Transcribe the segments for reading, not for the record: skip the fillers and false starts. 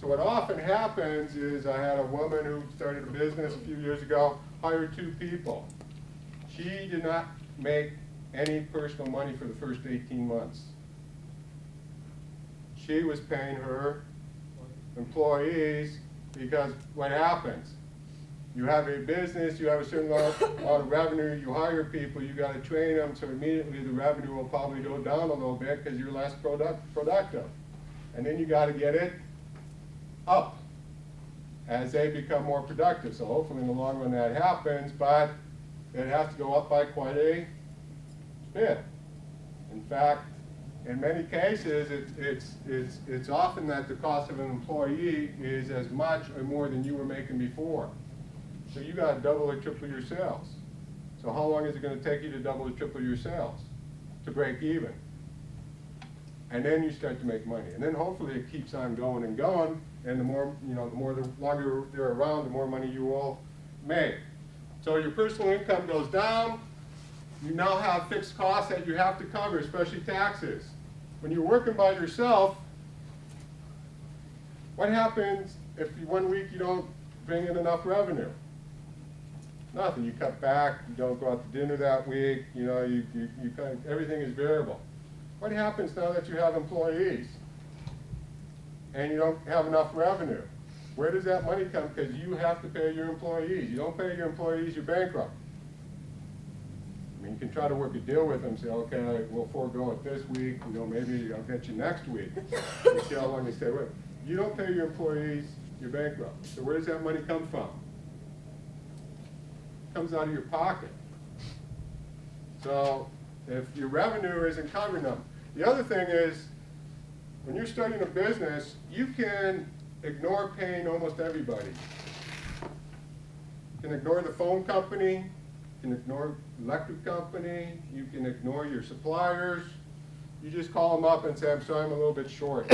So what often happens is I had a woman who started a business a few years ago, hired 2 people. She did not make any personal money for the first 18 months. She was paying her employees because what happens? You have a business, you have a certain amount of revenue, you hire people, you got to train them, so immediately the revenue will probably go down a little bit because you're less productive. And then you got to get it up as they become more productive. So hopefully in the long run that happens, but it has to go up by quite a bit. In fact, in many cases, it's often that the cost of an employee is as much or more than you were making before. So you got to double or triple your sales. So how long is it going to take you to double or triple your sales to break even? And then you start to make money. And then hopefully it keeps on going and going. And the longer they're around, the more money you will make. So your personal income goes down. You now have fixed costs that you have to cover, especially taxes. When you're working by yourself, what happens if one week you don't bring in enough revenue? Nothing. You cut back. You don't go out to dinner that week. Everything is variable. What happens now that you have employees and you don't have enough revenue? Where does that money come? Because you have to pay your employees. You don't pay your employees, you're bankrupt. I mean, you can try to work a deal with them, say, okay, we'll forego it this week, maybe I'll get you next week. You see how long they stay with. You don't pay your employees, you're bankrupt. So where does that money come from? It comes out of your pocket. So if your revenue isn't covering them. The other thing is, when you're starting a business, you can ignore paying almost everybody. You can ignore the phone company, you can ignore the electric company, you can ignore your suppliers. You just call them up and say, I'm sorry, I'm a little bit short.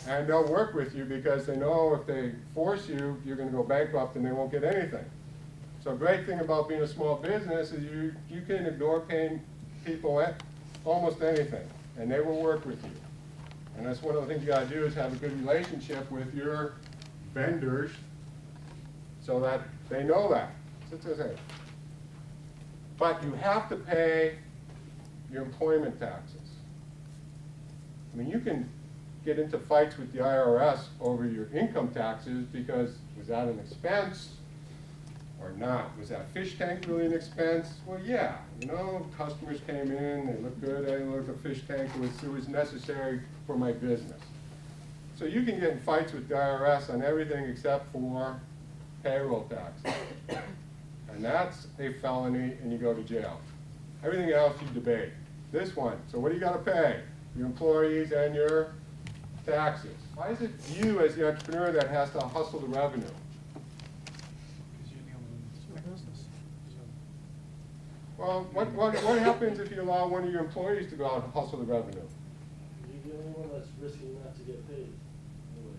And they'll work with you because they know if they force you, you're going to go bankrupt and they won't get anything. So a great thing about being a small business is you can ignore paying people at almost anything, and they will work with you. And that's one of the things you got to do is have a good relationship with your vendors so that they know that. But you have to pay your employment taxes. I mean, you can get into fights with the IRS over your income taxes because was that an expense or not? Was that fish tank really an expense? Well, yeah. Customers came in, they looked good, I didn't look at the fish tank, it was necessary for my business. So you can get in fights with the IRS on everything except for payroll taxes. And that's a felony and you go to jail. Everything else you debate. This one, so what do you got to pay? Your employees and your taxes. Why is it you as the entrepreneur that has to hustle the revenue? Well, what happens if you allow one of your employees to go out and hustle the revenue? You're the only one that's risking not to get paid. Anyway,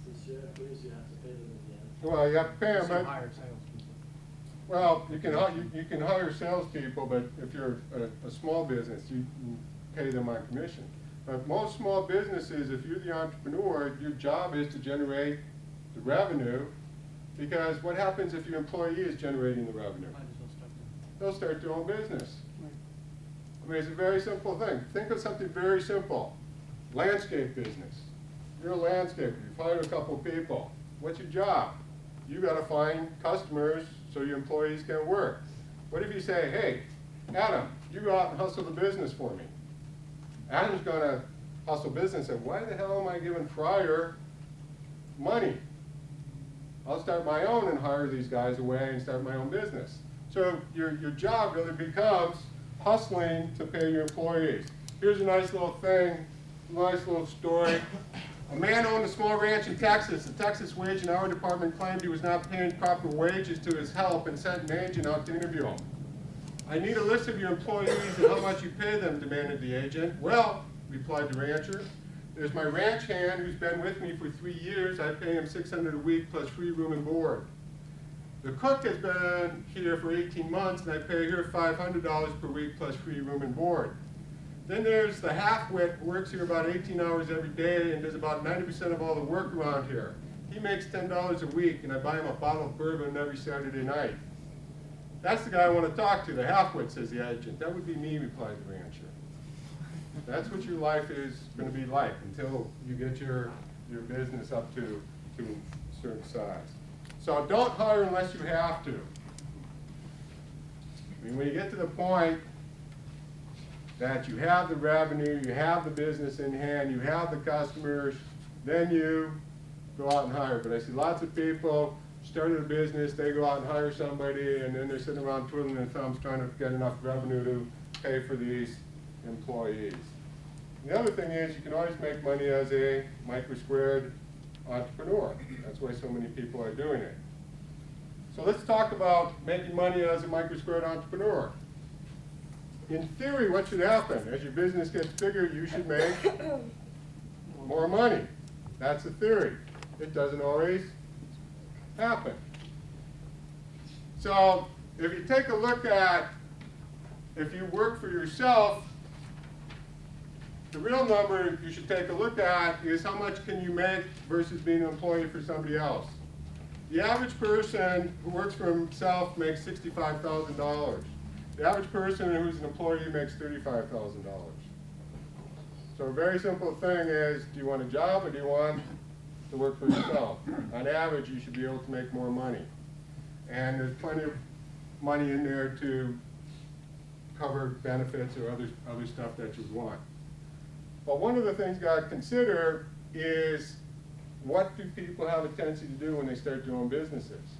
since you're employees, you have to pay them at the end. Well, you have to pay them, but Hire salespeople. well, you can hire salespeople, but if you're a small business, you pay them on commission. But most small businesses, if you're the entrepreneur, your job is to generate the revenue, because what happens if your employee is generating the revenue? They'll start their own business. I mean, it's a very simple thing. Think of something very simple. Landscape business. You're a landscaper. You've hired a couple people. What's your job? You got to find customers so your employees can work. What if you say, hey, Adam, you go out and hustle the business for me? Adam's going to hustle business, and why the hell am I giving Friar money? I'll start my own and hire these guys away and start my own business. So your job really becomes hustling to pay your employees. Here's a nice little thing, a nice little story. A man owned a small ranch in Texas. The Texas Wage and Hour Department claimed he was not paying proper wages to his help and sent an agent out to interview him. I need a list of your employees and how much you pay them, demanded the agent. Well, replied the rancher, there's my ranch hand who's been with me for 3 years. I pay him $600 a week plus free room and board. The cook has been here for 18 months, and I pay her $500 per week plus free room and board. Then there's the half-wit who works here about 18 hours every day and does about 90% of all the work around here. He makes $10 a week, and I buy him a bottle of bourbon every Saturday night. That's the guy I want to talk to, the half-wit, says the agent. That would be me, replied the rancher. That's what your life is going to be like until you get your business up to a certain size. So don't hire unless you have to. I mean, when you get to the point that you have the revenue, you have the business in hand, you have the customers, then you go out and hire. But I see lots of people started a business, they go out and hire somebody, and then they're sitting around twiddling their thumbs trying to get enough revenue to pay for these employees. And the other thing is you can always make money as a micro-squared entrepreneur. That's why so many people are doing it. So let's talk about making money as a micro-squared entrepreneur. In theory, what should happen? As your business gets bigger, you should make more money. That's the theory. It doesn't always happen. So if you take a look at, if you work for yourself, the real number you should take a look at is how much can you make versus being an employee for somebody else. The average person who works for himself makes $65,000. The average person who's an employee makes $35,000. So a very simple thing is, do you want a job or do you want to work for yourself? On average, you should be able to make more money. And there's plenty of money in there to cover benefits or other stuff that you want. But one of the things you got to consider is, what do people have a tendency to do when they start their own businesses?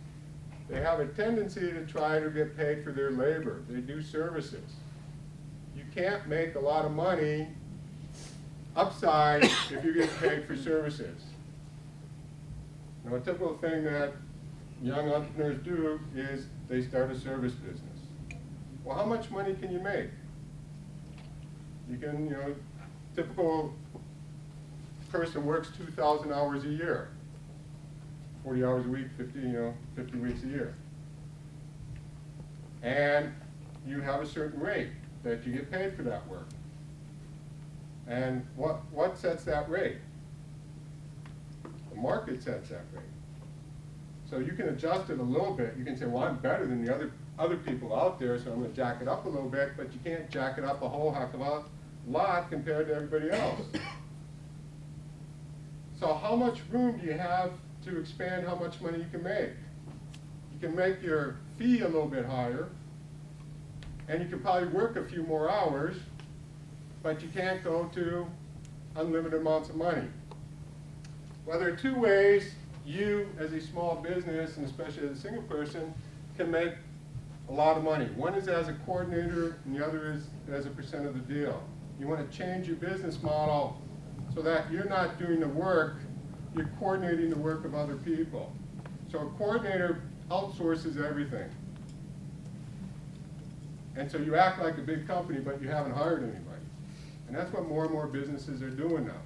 They have a tendency to try to get paid for their labor. They do services. You can't make a lot of money upside if you're getting paid for services. Now, a typical thing that young entrepreneurs do is they start a service business. Well, how much money can you make? You can, typical person works 2,000 hours a year. 40 hours a week, 50 weeks a year. And you have a certain rate that you get paid for that work. And what sets that rate? The market sets that rate. So you can adjust it a little bit. You can say, well, I'm better than the other people out there, so I'm going to jack it up a little bit, but you can't jack it up a whole heck of a lot compared to everybody else. So how much room do you have to expand how much money you can make? You can make your fee a little bit higher, and you can probably work a few more hours, but you can't go to unlimited amounts of money. Well, there are two ways you, as a small business, and especially as a single person, can make a lot of money. One is as a coordinator, and the other is as a percent of the deal. You want to change your business model so that you're not doing the work, you're coordinating the work of other people. So a coordinator outsources everything. And so you act like a big company, but you haven't hired anybody. And that's what more and more businesses are doing now.